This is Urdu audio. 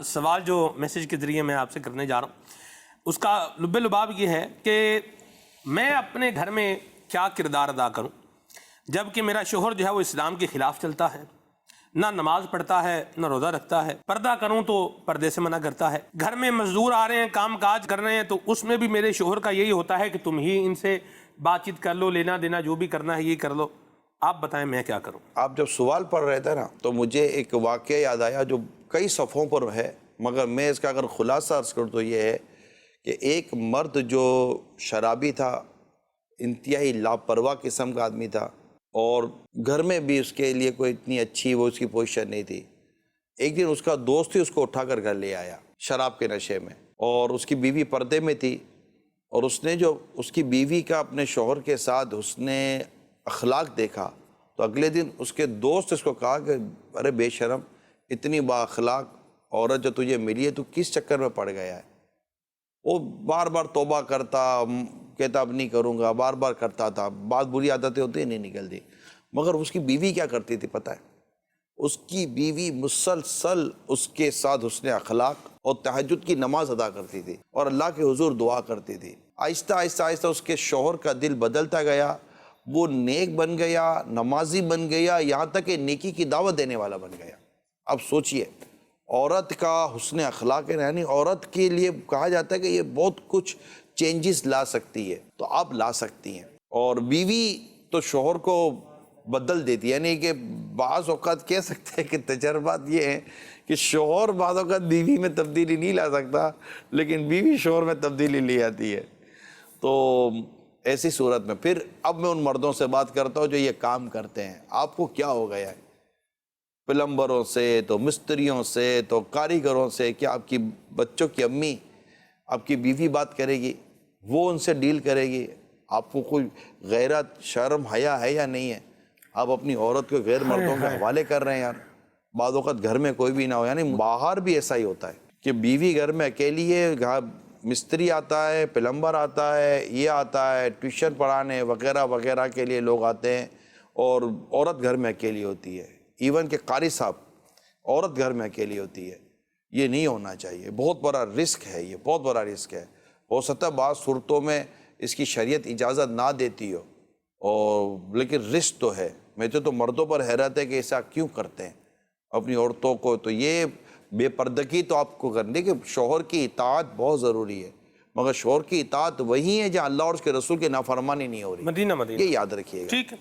سوال جو میسیج کے ذریعے میں آپ سے کرنے جا رہا ہوں اس کا لب لباب یہ ہے کہ میں اپنے گھر میں کیا کردار ادا کروں جب کہ میرا شوہر جو ہے وہ اسلام کے خلاف چلتا ہے، نہ نماز پڑھتا ہے نہ روزہ رکھتا ہے، پردہ کروں تو پردے سے منع کرتا ہے، گھر میں مزدور آ رہے ہیں کام کاج کر رہے ہیں تو اس میں بھی میرے شوہر کا یہی ہوتا ہے کہ تم ہی ان سے بات چیت کر لو، لینا دینا جو بھی کرنا ہے یہ کر لو۔ آپ بتائیں میں کیا کروں؟ آپ جب سوال پڑھ رہے تھے نا تو مجھے ایک واقعہ یاد آیا جو کئی صفحوں پر ہے، مگر میں اس کا اگر خلاصہ عرض کروں تو یہ ہے کہ ایک مرد جو شرابی تھا، انتہائی لاپرواہ قسم کا آدمی تھا، اور گھر میں بھی اس کے لیے کوئی اتنی اچھی وہ اس کی پوزیشن نہیں تھی۔ ایک دن اس کا دوست ہی اس کو اٹھا کر گھر لے آیا شراب کے نشے میں، اور اس کی بیوی پردے میں تھی، اور اس نے جو اس کی بیوی کا اپنے شوہر کے ساتھ اس نے اخلاق دیکھا تو اگلے دن اس کے دوست اس کو کہا کہ ارے بے شرم، اتنی با اخلاق عورت جو تجھے ملی ہے تو کس چکر میں پڑ گیا ہے؟ وہ بار بار توبہ کرتا، کہتا اب نہیں کروں گا، بار بار کرتا تھا، بات بری عادتیں ہوتی نہیں نکلتی۔ مگر اس کی بیوی کیا کرتی تھی پتہ ہے؟ اس کی بیوی مسلسل اس کے ساتھ حسن اخلاق اور تہجد کی نماز ادا کرتی تھی اور اللہ کے حضور دعا کرتی تھی۔ آہستہ آہستہ آہستہ اس کے شوہر کا دل بدلتا گیا، وہ نیک بن گیا، نمازی بن گیا، یہاں تک کہ نیکی کی دعوت دینے والا بن گیا۔ اب سوچئے عورت کا حسن اخلاق ہے، یعنی عورت کے لیے کہا جاتا ہے کہ یہ بہت کچھ چینجز لا سکتی ہے، تو آپ لا سکتی ہیں۔ اور بیوی تو شوہر کو بدل دیتی ہے، یعنی کہ بعض اوقات کہہ سکتے ہیں کہ تجربات یہ ہیں کہ شوہر بعض اوقات بیوی میں تبدیلی نہیں لا سکتا، لیکن بیوی شوہر میں تبدیلی لے آتی ہے۔ تو ایسی صورت میں پھر اب میں ان مردوں سے بات کرتا ہوں جو یہ کام کرتے ہیں۔ آپ کو کیا ہو گیا ہے؟ پلمبروں سے تو مستریوں سے تو کاریگروں سے، کیا آپ کی بچوں کی امی آپ کی بیوی بات کرے گی؟ وہ ان سے ڈیل کرے گی؟ آپ کو کوئی غیرت شرم حیا ہے یا نہیں ہے؟ آپ اپنی عورت کو غیر مردوں کے حوالے کر رہے ہیں یار۔ بعض اوقات گھر میں کوئی بھی نہ ہو، یعنی باہر بھی ایسا ہی ہوتا ہے کہ بیوی گھر میں اکیلی ہے، مستری آتا ہے، پلمبر آتا ہے، یہ آتا ہے، ٹیوشن پڑھانے وغیرہ وغیرہ کے لیے لوگ آتے ہیں، اور عورت گھر میں اکیلی ہوتی ہے۔ ایون کہ قاری صاحب، عورت گھر میں اکیلی ہوتی ہے۔ یہ نہیں ہونا چاہیے، بہت بڑا رسک ہے، یہ بہت بڑا رسک ہے۔ ہو سکتا ہے بعض صورتوں میں اس کی شریعت اجازت نہ دیتی ہو، اور لیکن رسک تو ہے۔ میں تو مردوں پر حیرت ہے کہ ایسا کیوں کرتے ہیں اپنی عورتوں کو۔ تو یہ بے پردگی تو آپ کو کرنے کہ شوہر کی اطاعت بہت ضروری ہے، مگر شوہر کی اطاعت وہی ہے جہاں اللہ اور اس کے رسول کی نافرمانی نہیں ہو رہی۔ مدینہ یہ یاد رکھیے گا۔ ٹھیک ہے۔